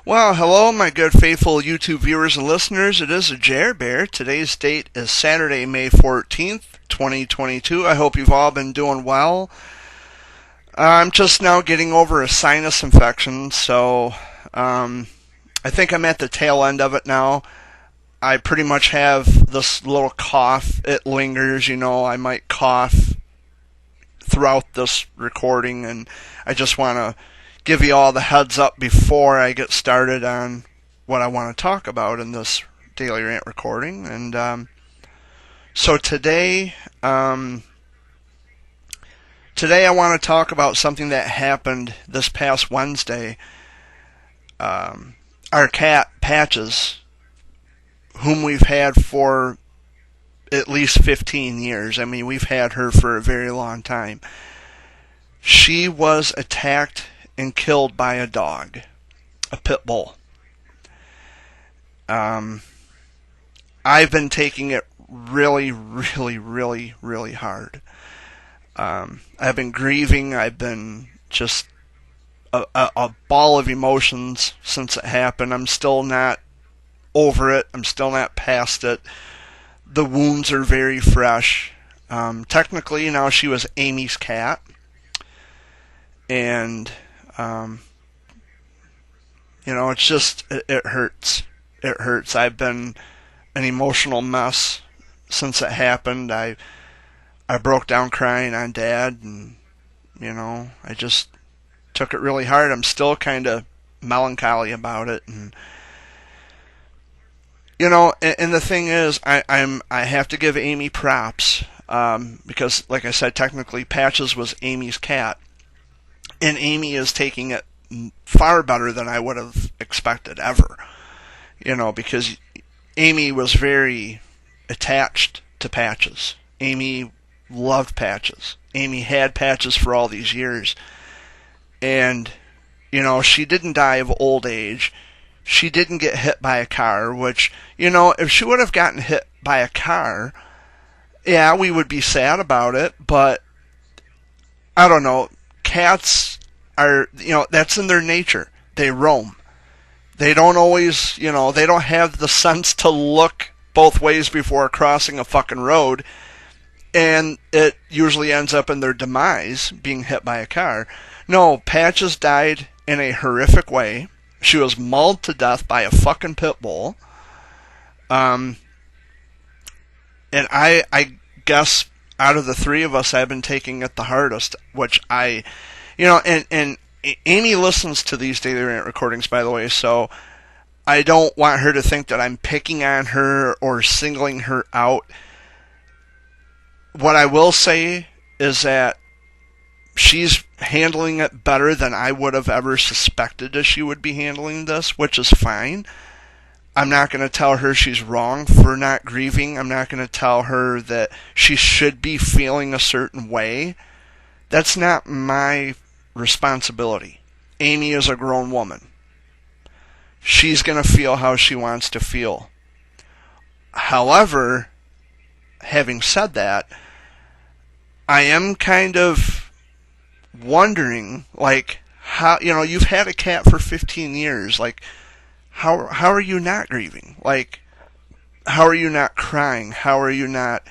Well, hello, my good faithful YouTube viewers and listeners. It is a Jer Bear. Today's date is Saturday, May 14th, 2022. I hope you've all been doing well. I'm just now getting over a sinus infection, so I think I'm at the tail end of it now. I pretty much have this little cough. It lingers, I might cough throughout this recording, and I just want to give you all the heads up before I get started on what I want to talk about in this daily rant recording. And so today I want to talk about something that happened this past Wednesday. Our cat Patches, whom we've had for at least 15 years. I mean, we've had her for a very long time. She was attacked and killed by a dog, a pit bull. I've been taking it really hard. I've been grieving. I've been just a ball of emotions since it happened. I'm still not over it. I'm still not past it. The wounds are very fresh. Technically, she was Amy's cat. And it's just, it hurts. It hurts. I've been an emotional mess since it happened. I broke down crying on Dad, and, I just took it really hard. I'm still kind of melancholy about it. And, and the thing is, I have to give Amy props, because, like I said, technically Patches was Amy's cat. And Amy is taking it far better than I would have expected ever. Because Amy was very attached to Patches. Amy loved Patches. Amy had Patches for all these years. And, she didn't die of old age. She didn't get hit by a car, which, if she would have gotten hit by a car, yeah, we would be sad about it, but I don't know. Cats are, that's in their nature. They roam. They don't always, they don't have the sense to look both ways before crossing a fucking road, and it usually ends up in their demise, being hit by a car. No, Patches died in a horrific way. She was mauled to death by a fucking pit bull. And I guess out of the three of us, I've been taking it the hardest, which and Amy listens to these daily rant recordings, by the way, so I don't want her to think that I'm picking on her or singling her out. What I will say is that she's handling it better than I would have ever suspected that she would be handling this, which is fine. I'm not going to tell her she's wrong for not grieving. I'm not going to tell her that she should be feeling a certain way. That's not my responsibility. Amy is a grown woman. She's going to feel how she wants to feel. However, having said that, I am kind of wondering, how, you've had a cat for 15 years, how are you not grieving? How are you not crying? How are you not,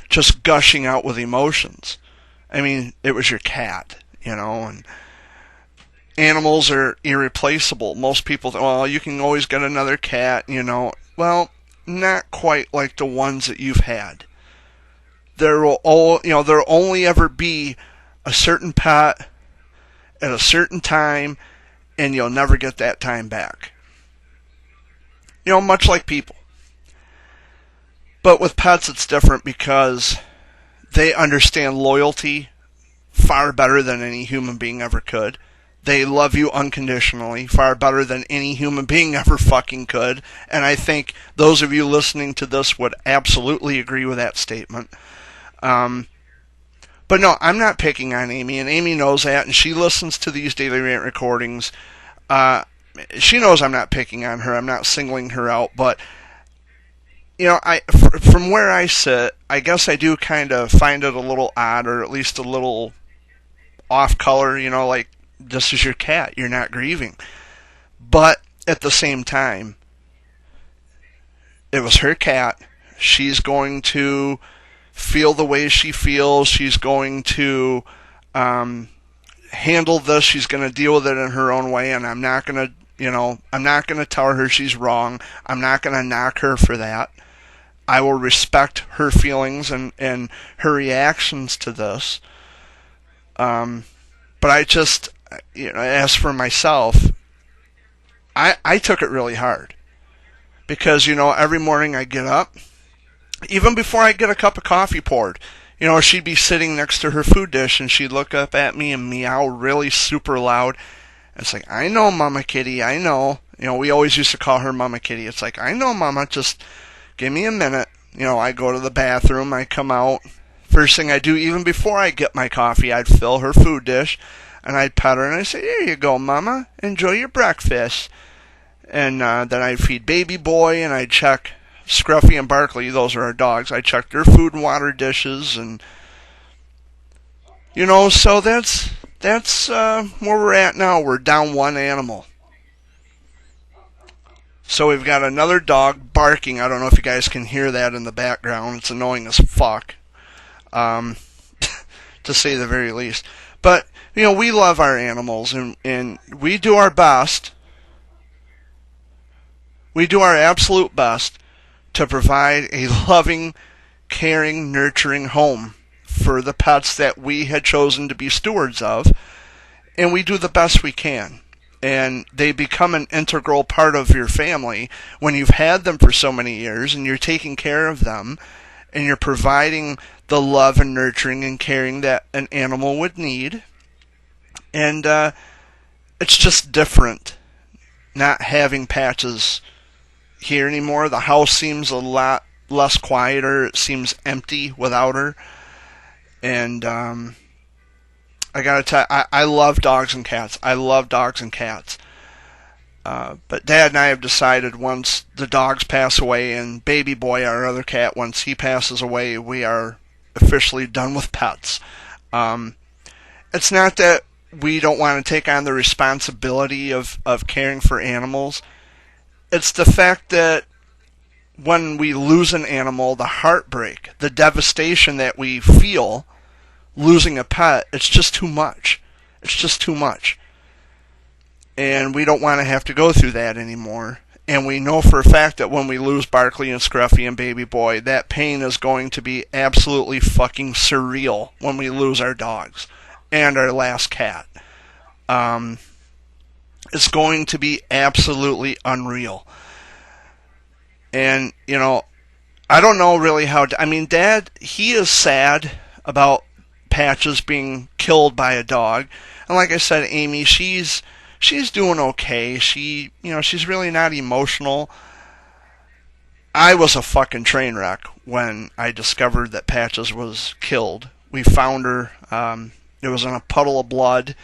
just gushing out with emotions? I mean, it was your cat, and animals are irreplaceable. Most people think, well, you can always get another cat, Well, not quite like the ones that you've had. There'll only ever be a certain pet at a certain time, and you'll never get that time back. Much like people. But with pets, it's different because they understand loyalty far better than any human being ever could. They love you unconditionally, far better than any human being ever fucking could. And I think those of you listening to this would absolutely agree with that statement. But no, I'm not picking on Amy, and Amy knows that, and she listens to these daily rant recordings. She knows I'm not picking on her. I'm not singling her out, but from where I sit, I guess I do kind of find it a little odd, or at least a little off color. This is your cat. You're not grieving. But at the same time, it was her cat. She's going to feel the way she feels. She's going to handle this. She's going to deal with it in her own way, and I'm not going to, I'm not going to tell her she's wrong. I'm not going to knock her for that. I will respect her feelings and her reactions to this. But I just, as for myself, I took it really hard. Because, every morning I get up, even before I get a cup of coffee poured, she'd be sitting next to her food dish and she'd look up at me and meow really super loud. And it's like, I know, Mama Kitty, I know. We always used to call her Mama Kitty. It's like, I know, Mama, just give me a minute. I go to the bathroom, I come out. First thing I do, even before I get my coffee, I'd fill her food dish and I'd pet her and I'd say, here you go, Mama, enjoy your breakfast. And then I'd feed Baby Boy and I'd check Scruffy and Barkley, those are our dogs. I checked their food and water dishes, and so that's where we're at now. We're down one animal. So we've got another dog barking. I don't know if you guys can hear that in the background. It's annoying as fuck, to say the very least. But we love our animals, and we do our best. We do our absolute best to provide a loving, caring, nurturing home for the pets that we had chosen to be stewards of, and we do the best we can. And they become an integral part of your family when you've had them for so many years and you're taking care of them and you're providing the love and nurturing and caring that an animal would need. And it's just different not having Patches here anymore. The house seems a lot less quieter. It seems empty without her. And I gotta tell you, I love dogs and cats. I love dogs and cats. But Dad and I have decided once the dogs pass away and Baby Boy, our other cat, once he passes away, we are officially done with pets. It's not that we don't want to take on the responsibility of caring for animals. It's the fact that when we lose an animal, the heartbreak, the devastation that we feel losing a pet, it's just too much. It's just too much. And we don't want to have to go through that anymore. And we know for a fact that when we lose Barkley and Scruffy and Baby Boy, that pain is going to be absolutely fucking surreal when we lose our dogs and our last cat. It's going to be absolutely unreal. And, I don't know really how... Dad, he is sad about Patches being killed by a dog. And like I said, Amy, she's doing okay. She's really not emotional. I was a fucking train wreck when I discovered that Patches was killed. We found her. It was in a puddle of blood.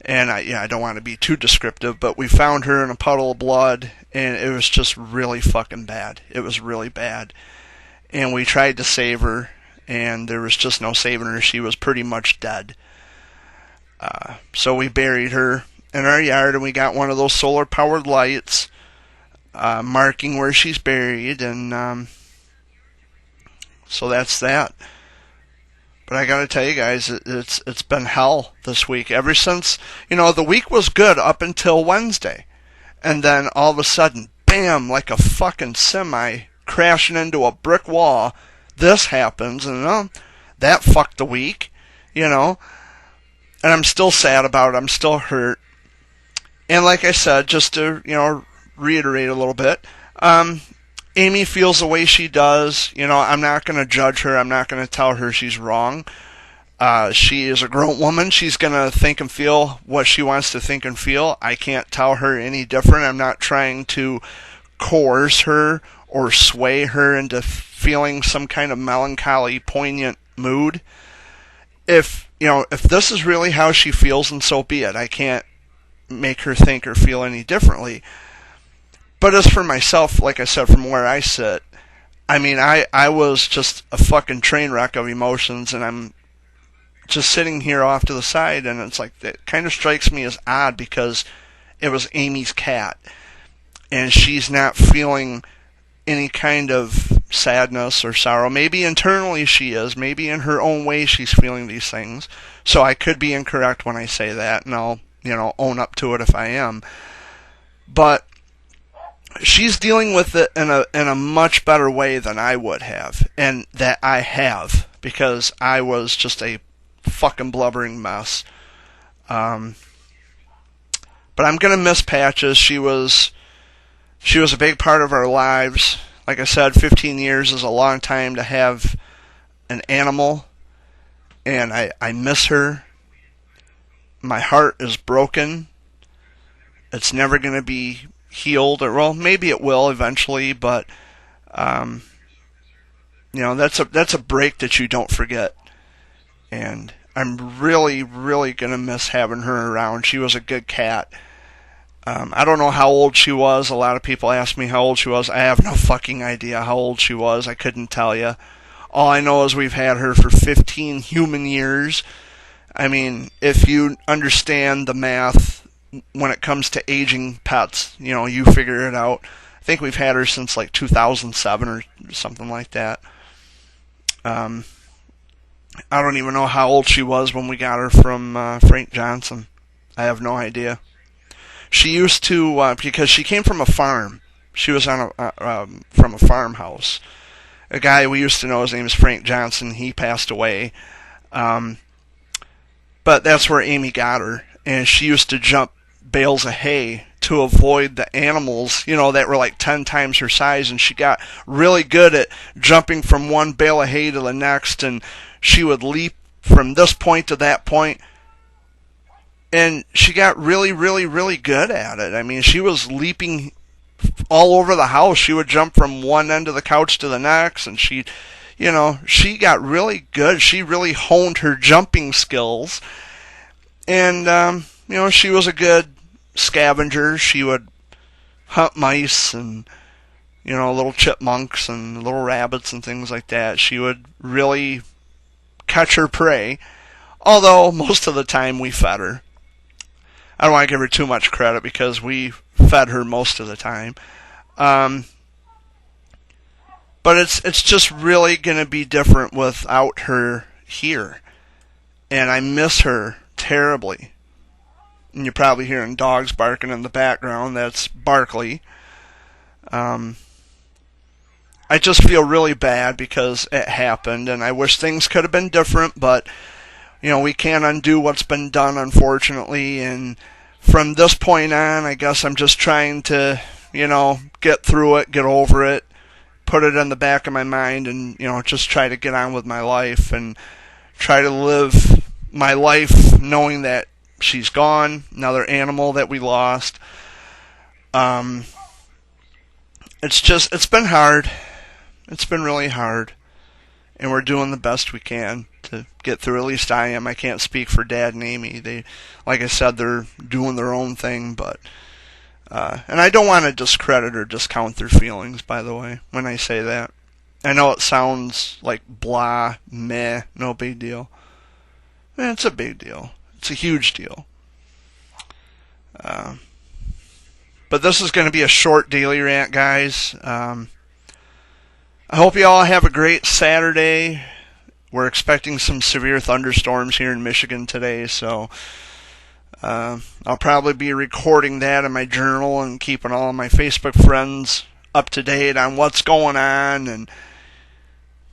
And I don't want to be too descriptive, but we found her in a puddle of blood, and it was just really fucking bad. It was really bad. And we tried to save her, and there was just no saving her. She was pretty much dead. So we buried her in our yard, and we got one of those solar-powered lights marking where she's buried, and so that's that. But I gotta tell you guys, it's been hell this week. Ever since, the week was good up until Wednesday. And then all of a sudden, bam, like a fucking semi crashing into a brick wall, this happens, and that fucked the week, And I'm still sad about it. I'm still hurt. And like I said, just to, reiterate a little bit, Amy feels the way she does. I'm not going to judge her. I'm not going to tell her she's wrong. She is a grown woman. She's going to think and feel what she wants to think and feel. I can't tell her any different. I'm not trying to coerce her or sway her into feeling some kind of melancholy, poignant mood. If this is really how she feels, then so be it. I can't make her think or feel any differently. But as for myself, like I said, from where I sit, I was just a fucking train wreck of emotions, and I'm just sitting here off to the side, and it's like, that kind of strikes me as odd, because it was Amy's cat. And she's not feeling any kind of sadness or sorrow. Maybe internally she is. Maybe in her own way she's feeling these things. So I could be incorrect when I say that, and I'll, own up to it if I am. But she's dealing with it in a much better way than I would have, and that I have, because I was just a fucking blubbering mess. But I'm gonna miss Patches. She was a big part of our lives. Like I said, 15 years is a long time to have an animal, and I miss her. My heart is broken. It's never going to be healed, or, well, maybe it will eventually, but that's a break that you don't forget. And I'm really, really going to miss having her around. She was a good cat. I don't know how old she was. A lot of people ask me how old she was. I have no fucking idea how old she was. I couldn't tell you. All I know is we've had her for 15 human years. I mean, if you understand the math when it comes to aging pets, you figure it out. I think we've had her since like 2007 or something like that. I don't even know how old she was when we got her from Frank Johnson. I have no idea. She used to, because she came from a farm. She was from a farmhouse. A guy we used to know, his name is Frank Johnson. He passed away. But that's where Amy got her. And she used to jump bales of hay to avoid the animals, that were like 10 times her size. And she got really good at jumping from one bale of hay to the next. And she would leap from this point to that point. And she got really, really, really good at it. I mean, she was leaping all over the house. She would jump from one end of the couch to the next. And she got really good. She really honed her jumping skills. And, she was a good scavenger. She would hunt mice and, little chipmunks and little rabbits and things like that. She would really catch her prey. Although, most of the time we fed her. I don't want to give her too much credit because we fed her most of the time. But it's just really going to be different without her here. And I miss her terribly. And you're probably hearing dogs barking in the background. That's Barkley. I just feel really bad because it happened, and I wish things could have been different, but we can't undo what's been done, unfortunately. And from this point on, I guess I'm just trying to, get through it, get over it, put it in the back of my mind, and, just try to get on with my life and try to live my life knowing that she's gone, another animal that we lost. It's been hard. It's been really hard. And we're doing the best we can to get through. At least I am. I can't speak for Dad and Amy. They, like I said, they're doing their own thing, but and I don't want to discredit or discount their feelings, by the way, when I say that. I know it sounds like blah, meh, no big deal. It's a big deal. It's a huge deal. But this is going to be a short daily rant, guys. I hope you all have a great Saturday. We're expecting some severe thunderstorms here in Michigan today, so I'll probably be recording that in my journal and keeping all of my Facebook friends up to date on what's going on and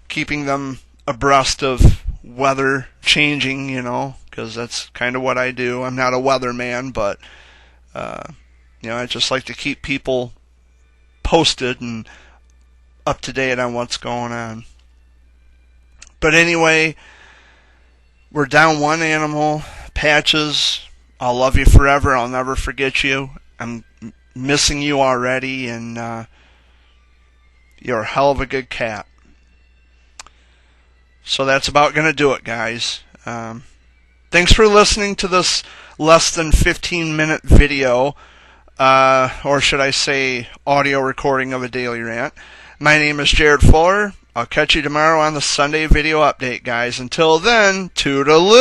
keeping them abreast of weather changing, because that's kind of what I do. I'm not a weatherman, but I just like to keep people posted and up to date on what's going on. But anyway, we're down one animal. Patches, I'll love you forever. I'll never forget you. I'm missing you already, and you're a hell of a good cat. So that's about going to do it, guys. Thanks for listening to this less than 15-minute video, or should I say audio recording of a daily rant. My name is Jared Fuller. I'll catch you tomorrow on the Sunday video update, guys. Until then, toodaloo!